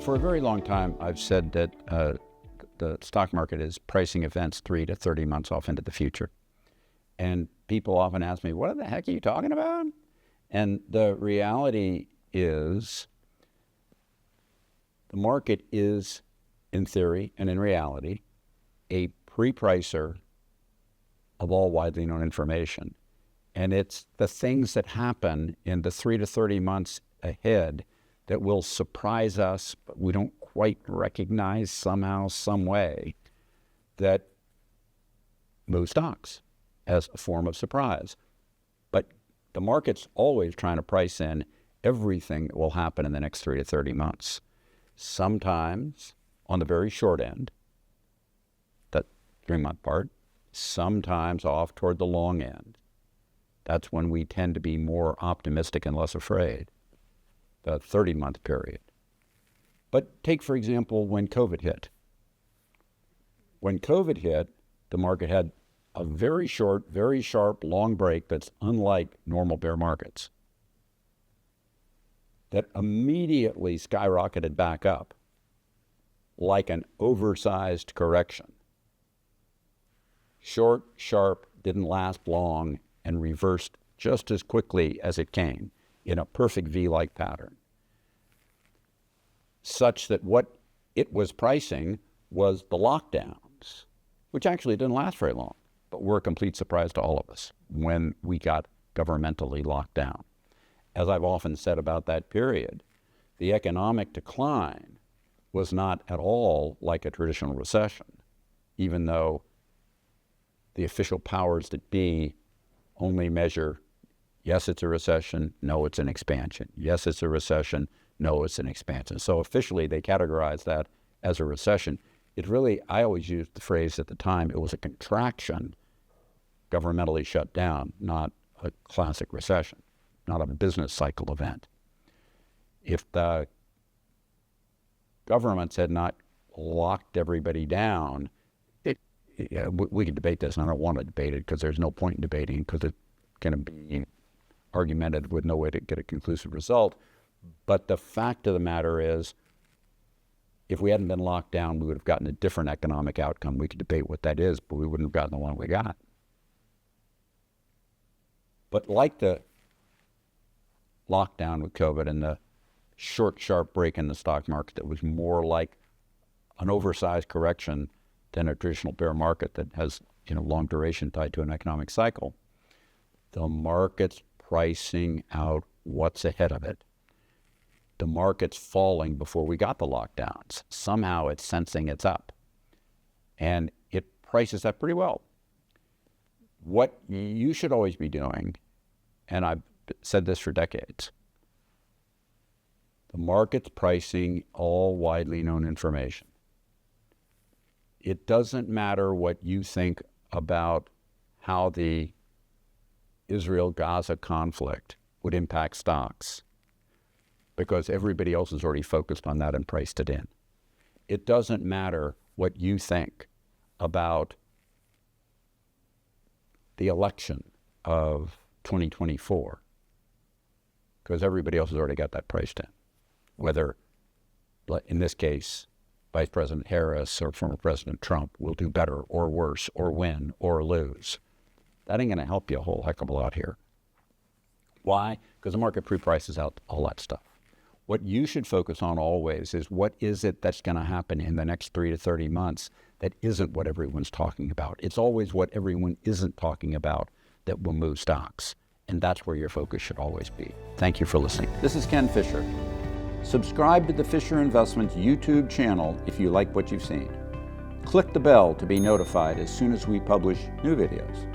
For a very long time, I've said that the stock market is pricing events 3 to 30 months off into the future. And people often ask me, what the heck are you talking about? And the reality is the market is, in theory and in reality, a pre-pricer of all widely known information. And it's the things that happen in the 3 to 30 months ahead that will surprise us, but we don't quite recognize somehow, some way, that move stocks as a form of surprise. But the market's always trying to price in everything that will happen in the next 3 to 30 months. Sometimes on the very short end, that 3-month part, sometimes off toward the long end. That's when we tend to be more optimistic and less afraid, the 30-month period. But take, for example, when COVID hit. When COVID hit, the market had a very short, very sharp, long break that's unlike normal bear markets that immediately skyrocketed back up like an oversized correction. Short, sharp, didn't last long, and reversed just as quickly as it came in a perfect V-like pattern, such that what it was pricing was the lockdowns, which actually didn't last very long, but were a complete surprise to all of us when we got governmentally locked down. As I've often said about that period, the economic decline was not at all like a traditional recession, even though the official powers that be only measure, yes, it's a recession, no, it's an expansion. Yes, it's a recession, no, it's an expansion. So officially they categorize that as a recession. It really, I always used the phrase at the time, it was a contraction governmentally shut down, not a classic recession, not a business cycle event. If the governments had not locked everybody down, we could debate this, and I don't want to debate it because there's no point in debating because it's going to be argumentative with no way to get a conclusive result. But the fact of the matter is, if we hadn't been locked down, we would have gotten a different economic outcome. We could debate what that is, but we wouldn't have gotten the one we got. But like the lockdown with COVID and the short, sharp break in the stock market that was more like an oversized correction than a traditional bear market that has long duration tied to an economic cycle, the market's pricing out what's ahead of it. The market's falling before we got the lockdowns. Somehow it's sensing it's up. And it prices that pretty well. What you should always be doing, and I've said this for decades, the market's pricing all widely known information. It doesn't matter what you think about how the Israel-Gaza conflict would impact stocks, because everybody else is already focused on that and priced it in. It doesn't matter what you think about the election of 2024, because everybody else has already got that priced in. Whether, in this case, Vice President Harris or former President Trump will do better or worse or win or lose. That ain't going to help you a whole heck of a lot here. Why? Because the market pre-prices out all that stuff. What you should focus on always is what is it that's going to happen in the next 3 to 30 months that isn't what everyone's talking about. It's always what everyone isn't talking about that will move stocks. And that's where your focus should always be. Thank you for listening. This is Ken Fisher. Subscribe to the Fisher Investments YouTube channel if you like what you've seen. Click the bell to be notified as soon as we publish new videos.